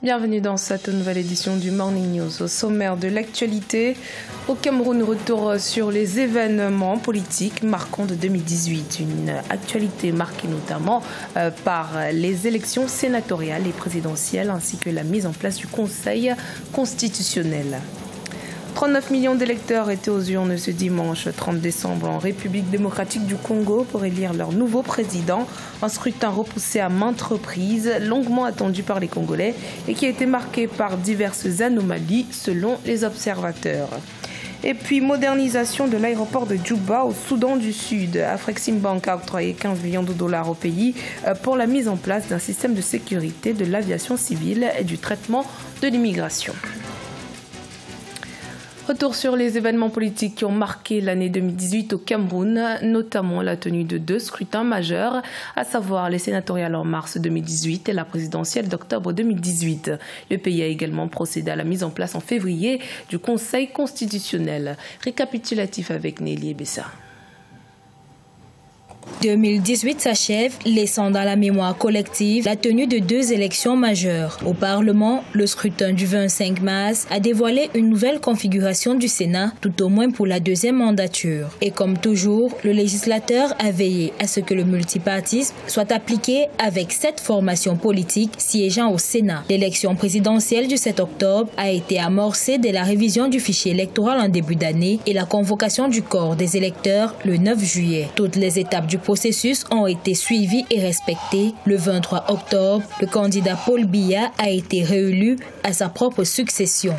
Bienvenue dans cette nouvelle édition du Morning News. Au sommaire de l'actualité, au Cameroun, retour sur les événements politiques marquants de 2018. Une actualité marquée notamment par les élections sénatoriales et présidentielles ainsi que la mise en place du Conseil constitutionnel. 39 millions d'électeurs étaient aux urnes ce dimanche 30 décembre en République démocratique du Congo pour élire leur nouveau président. Un scrutin repoussé à maintes reprises, longuement attendu par les Congolais et qui a été marqué par diverses anomalies selon les observateurs. Et puis, modernisation de l'aéroport de Djouba au Soudan du Sud. Afreximbank a octroyé 15 millions de dollars au pays pour la mise en place d'un système de sécurité de l'aviation civile et du traitement de l'immigration. Retour sur les événements politiques qui ont marqué l'année 2018 au Cameroun, notamment la tenue de 2 scrutins majeurs, à savoir les sénatoriales en mars 2018 et la présidentielle d'octobre 2018. Le pays a également procédé à la mise en place en février du Conseil constitutionnel. Récapitulatif avec Nelly Bessa. 2018 s'achève, laissant dans la mémoire collective la tenue de 2 élections majeures. Au Parlement, le scrutin du 25 mars a dévoilé une nouvelle configuration du Sénat, tout au moins pour la 2e mandature. Et comme toujours, le législateur a veillé à ce que le multipartisme soit appliqué avec 7 formations politiques siégeant au Sénat. L'élection présidentielle du 7 octobre a été amorcée dès la révision du fichier électoral en début d'année et la convocation du corps des électeurs le 9 juillet. Toutes les étapes du processus ont été suivis et respectés. Le 23 octobre, le candidat Paul Biya a été réélu à sa propre succession.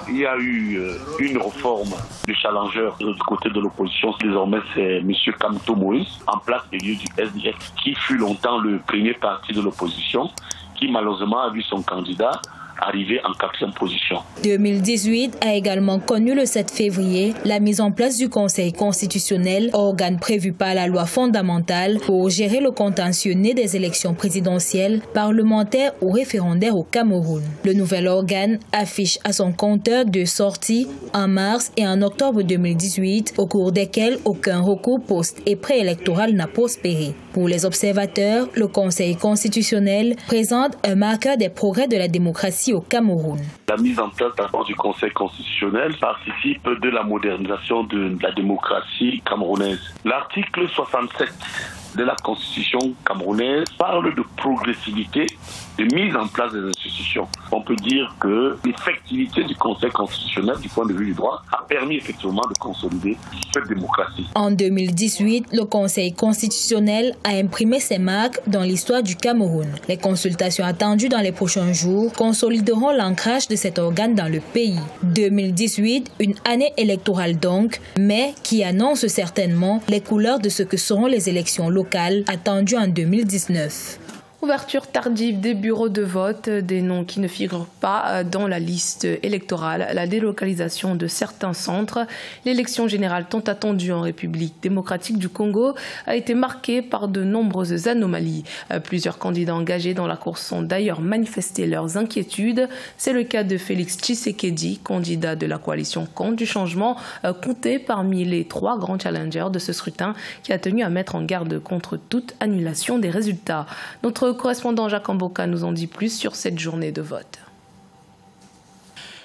Il y a eu une réforme du challenger du côté de l'opposition. Désormais, c'est M. Kamto Moïse, en place des lieux du SDF, qui fut longtemps le premier parti de l'opposition, qui malheureusement a vu son candidat arrivé en 4e position. 2018 a également connu le 7 février la mise en place du Conseil constitutionnel, organe prévu par la loi fondamentale pour gérer le contentieux né des élections présidentielles, parlementaires ou référendaires au Cameroun. Le nouvel organe affiche à son compteur 2 sorties en mars et en octobre 2018, au cours desquelles aucun recours post- et préélectoral n'a prospéré. Pour les observateurs, le Conseil constitutionnel présente un marqueur des progrès de la démocratie au Cameroun. La mise en place d'abord du Conseil constitutionnel participe de la modernisation de la démocratie camerounaise. L'article 67 de la Constitution camerounaise parle de progressivité, de mise en place des institutions. On peut dire que l'effectivité du Conseil constitutionnel, du point de vue du droit, a permis effectivement de consolider cette démocratie. En 2018, le Conseil constitutionnel a imprimé ses marques dans l'histoire du Cameroun. Les consultations attendues dans les prochains jours consolideront l'ancrage de cet organe dans le pays. 2018, une année électorale donc, mais qui annonce certainement les couleurs de ce que seront les élections locales attendues en 2019. Ouverture tardive des bureaux de vote, des noms qui ne figurent pas dans la liste électorale, la délocalisation de certains centres. L'élection générale tant attendue en République démocratique du Congo a été marquée par de nombreuses anomalies. Plusieurs candidats engagés dans la course ont d'ailleurs manifesté leurs inquiétudes. C'est le cas de Félix Tshisekedi, candidat de la coalition Contre du changement, compté parmi les 3 grands challengers de ce scrutin, qui a tenu à mettre en garde contre toute annulation des résultats. Notre correspondant Jacques Amboka nous en dit plus sur cette journée de vote.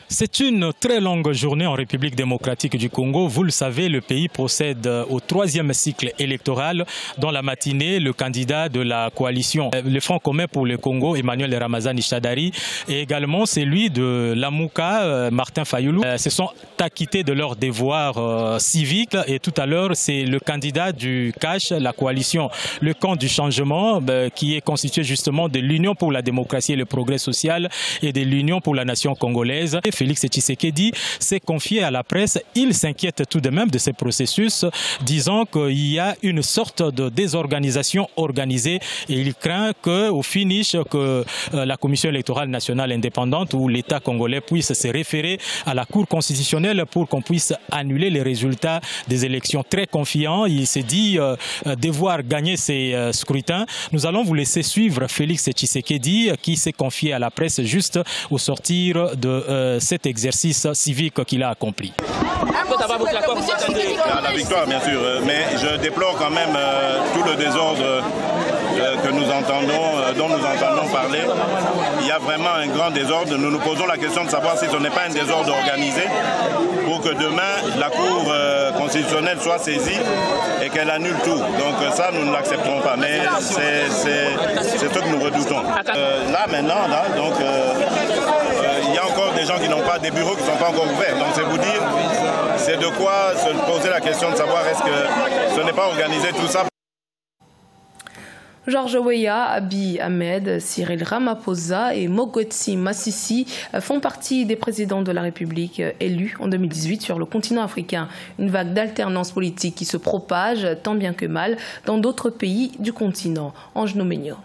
C'est une très longue journée en République démocratique du Congo. Vous le savez, le pays procède au 3e cycle électoral. Dans la matinée, le candidat de la coalition, le Front commun pour le Congo, Emmanuel Ramazani Shadari, et également celui de l'Amouka, Martin Fayoulou, se sont acquittés de leurs devoirs civiques. Et tout à l'heure, c'est le candidat du CACH, la coalition, le camp du changement, qui est constitué justement de l'Union pour la démocratie et le progrès social et de l'Union pour la nation congolaise. Félix Tshisekedi s'est confié à la presse. Il s'inquiète tout de même de ce processus, disant qu'il y a une sorte de désorganisation organisée et il craint qu'au finish, que la Commission électorale nationale indépendante ou l'État congolais puisse se référer à la Cour constitutionnelle pour qu'on puisse annuler les résultats des élections. Très confiant, il s'est dit devoir gagner ces scrutins. Nous allons vous laisser suivre Félix Tshisekedi qui s'est confié à la presse juste au sortir de cet exercice civique qu'il a accompli. La victoire, bien sûr, mais je déplore quand même tout le désordre dont nous entendons parler, il y a vraiment un grand désordre. Nous nous posons la question de savoir si ce n'est pas un désordre organisé pour que demain la Cour constitutionnelle soit saisie et qu'elle annule tout. Donc ça, nous ne l'accepterons pas. Mais c'est ce que nous redoutons. Là maintenant, il y a encore des gens qui n'ont pas, des bureaux qui ne sont pas encore ouverts. Donc c'est vous dire, c'est de quoi se poser la question de savoir est-ce que ce n'est pas organisé tout ça. George Weah, Abiy Ahmed, Cyril Ramaphosa et Mokgweetsi Masisi font partie des présidents de la République élus en 2018 sur le continent africain. Une vague d'alternance politique qui se propage tant bien que mal dans d'autres pays du continent. Ange Nomenyo.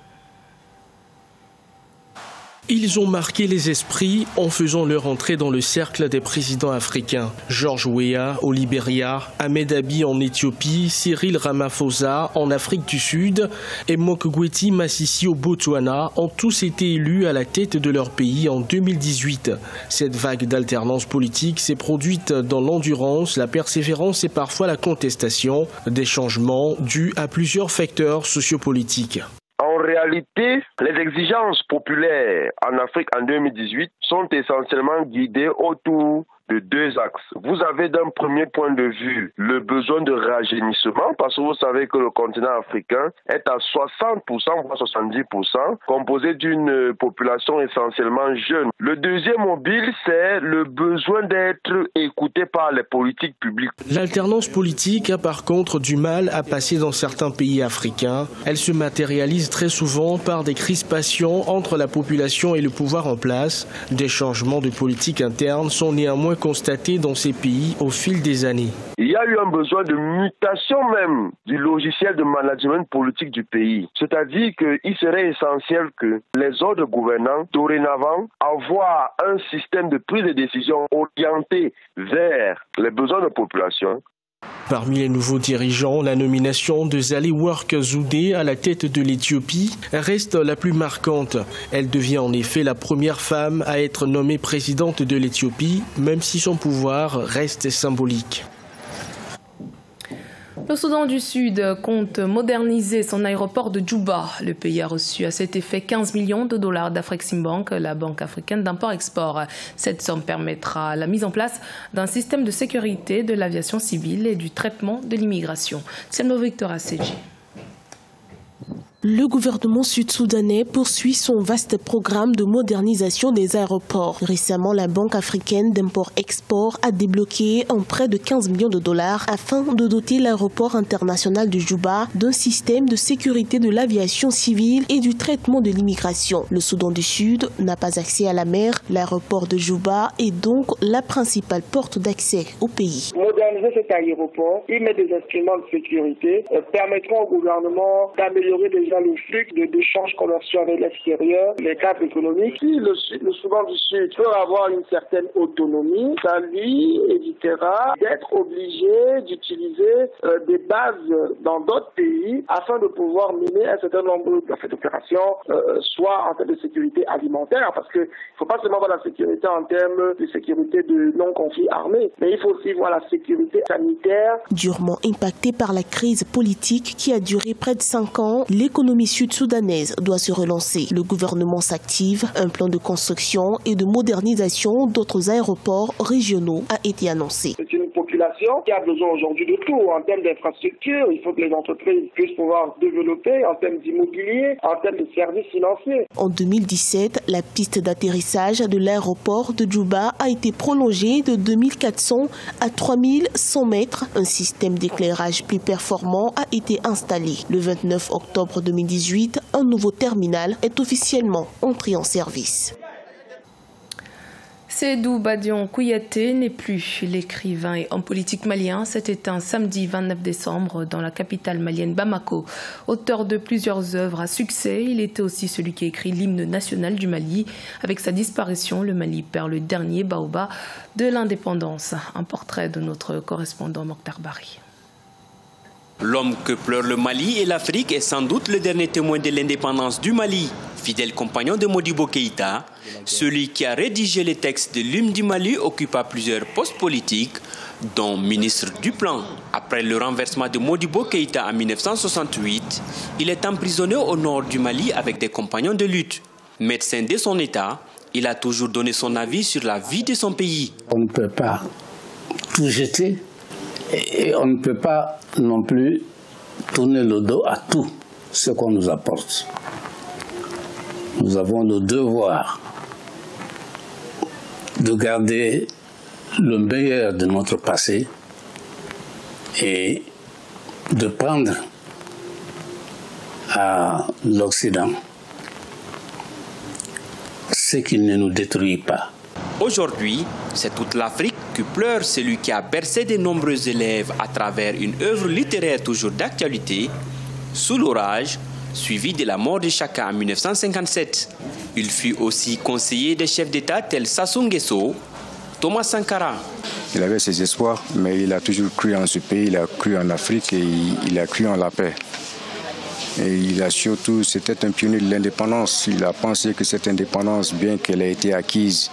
Ils ont marqué les esprits en faisant leur entrée dans le cercle des présidents africains. George Weah au Libéria, Ahmed Abiy en Éthiopie, Cyril Ramaphosa en Afrique du Sud et Mokgweetsi Masisi au Botswana ont tous été élus à la tête de leur pays en 2018. Cette vague d'alternance politique s'est produite dans l'endurance, la persévérance et parfois la contestation, des changements dus à plusieurs facteurs sociopolitiques. En réalité, les exigences populaires en Afrique en 2018 sont essentiellement guidées autour de deux axes. Vous avez d'un premier point de vue le besoin de rajeunissement, parce que vous savez que le continent africain est à 60%, voire 70%, composé d'une population essentiellement jeune. Le deuxième mobile, c'est le besoin d'être écouté par les politiques publiques. L'alternance politique a par contre du mal à passer dans certains pays africains. Elle se matérialise très souvent par des crispations entre la population et le pouvoir en place. Des changements de politique interne sont néanmoins constatés dans ces pays au fil des années. Il y a eu un besoin de mutation même du logiciel de management politique du pays. C'est-à-dire qu'il serait essentiel que les ordres gouvernants, dorénavant, avoir un système de prise de décision orienté vers les besoins de la population. Parmi les nouveaux dirigeants, la nomination de Sahle-Work Zewde à la tête de l'Éthiopie reste la plus marquante. Elle devient en effet la première femme à être nommée présidente de l'Éthiopie, même si son pouvoir reste symbolique. Le Soudan du Sud compte moderniser son aéroport de Djouba. Le pays a reçu à cet effet 15 millions de dollars d'Afreximbank, la banque africaine d'import-export. Cette somme permettra la mise en place d'un système de sécurité de l'aviation civile et du traitement de l'immigration. Selmo Victor Asseji. Le gouvernement sud-soudanais poursuit son vaste programme de modernisation des aéroports. Récemment, la Banque africaine d'import-export a débloqué un prêt de 15 millions de dollars afin de doter l'aéroport international de Djouba d'un système de sécurité de l'aviation civile et du traitement de l'immigration. Le Soudan du Sud n'a pas accès à la mer. L'aéroport de Djouba est donc la principale porte d'accès au pays. Moderniser cet aéroport, y mettre des instruments de sécurité permettront au gouvernement d'améliorer le flux d'échanges commerciaux avec l'extérieur, les cadres économiques. Si le Soudan du Sud peut avoir une certaine autonomie, ça lui évitera d'être obligé d'utiliser des bases dans d'autres pays afin de pouvoir mener un certain nombre d'opérations, soit en termes de sécurité alimentaire, parce qu'il ne faut pas seulement voir la sécurité en termes de sécurité de non-conflit armé, mais il faut aussi voir la sécurité sanitaire. Durement impactée par la crise politique qui a duré près de 5 ans, l'économie sud-soudanaise doit se relancer. Le gouvernement s'active. Un plan de construction et de modernisation d'autres aéroports régionaux a été annoncé. C'est une population qui a besoin aujourd'hui de tout. En termes d'infrastructures, il faut que les entreprises puissent pouvoir développer en termes d'immobilier, en termes de services financiers. En 2017, la piste d'atterrissage de l'aéroport de Djouba a été prolongée de 2400 à 3100 mètres. Un système d'éclairage plus performant a été installé. Le 29 octobre 2018, un nouveau terminal est officiellement entré en service. Sédou Badian Kouyaté n'est plus l'écrivain et homme politique malien. S'est éteint samedi 29 décembre dans la capitale malienne Bamako. Auteur de plusieurs œuvres à succès, il était aussi celui qui a écrit l'hymne national du Mali. Avec sa disparition, le Mali perd le dernier baobab de l'indépendance. Un portrait de notre correspondant Mokhtar Bari. L'homme que pleure le Mali et l'Afrique est sans doute le dernier témoin de l'indépendance du Mali. Fidèle compagnon de Modibo Keïta, celui qui a rédigé les textes de l'hymne du Mali occupa plusieurs postes politiques, dont ministre du Plan. Après le renversement de Modibo Keïta en 1968, il est emprisonné au nord du Mali avec des compagnons de lutte. Médecin de son état, il a toujours donné son avis sur la vie de son pays. On ne peut pas tout jeter et on ne peut pas non plus tourner le dos à tout ce qu'on nous apporte. Nous avons le devoir de garder le meilleur de notre passé et de prendre à l'Occident ce qui ne nous détruit pas. Aujourd'hui, c'est toute l'Afrique qui pleure celui qui a bercé de nombreux élèves à travers une œuvre littéraire toujours d'actualité, Sous l'orage, suivi de la mort de Chaka en 1957. Il fut aussi conseiller des chefs d'État tels Sassou Nguesso, Thomas Sankara. Il avait ses espoirs, mais il a toujours cru en ce pays, il a cru en Afrique et il a cru en la paix. Et il a surtout, c'était un pionnier de l'indépendance. Il a pensé que cette indépendance, bien qu'elle ait été acquise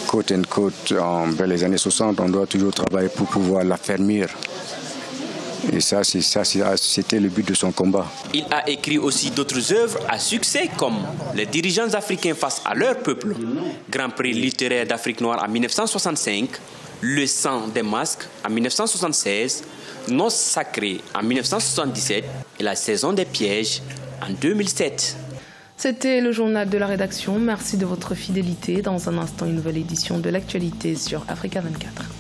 côte à côte vers les années 60, on doit toujours travailler pour pouvoir l'affermir. Et ça, c'était le but de son combat. Il a écrit aussi d'autres œuvres à succès comme Les dirigeants africains face à leur peuple, Grand Prix littéraire d'Afrique noire en 1965, Le sang des masques en 1976, Noces sacrées en 1977 et La saison des pièges en 2007. C'était le journal de la rédaction. Merci de votre fidélité. Dans un instant, une nouvelle édition de l'actualité sur Africa 24.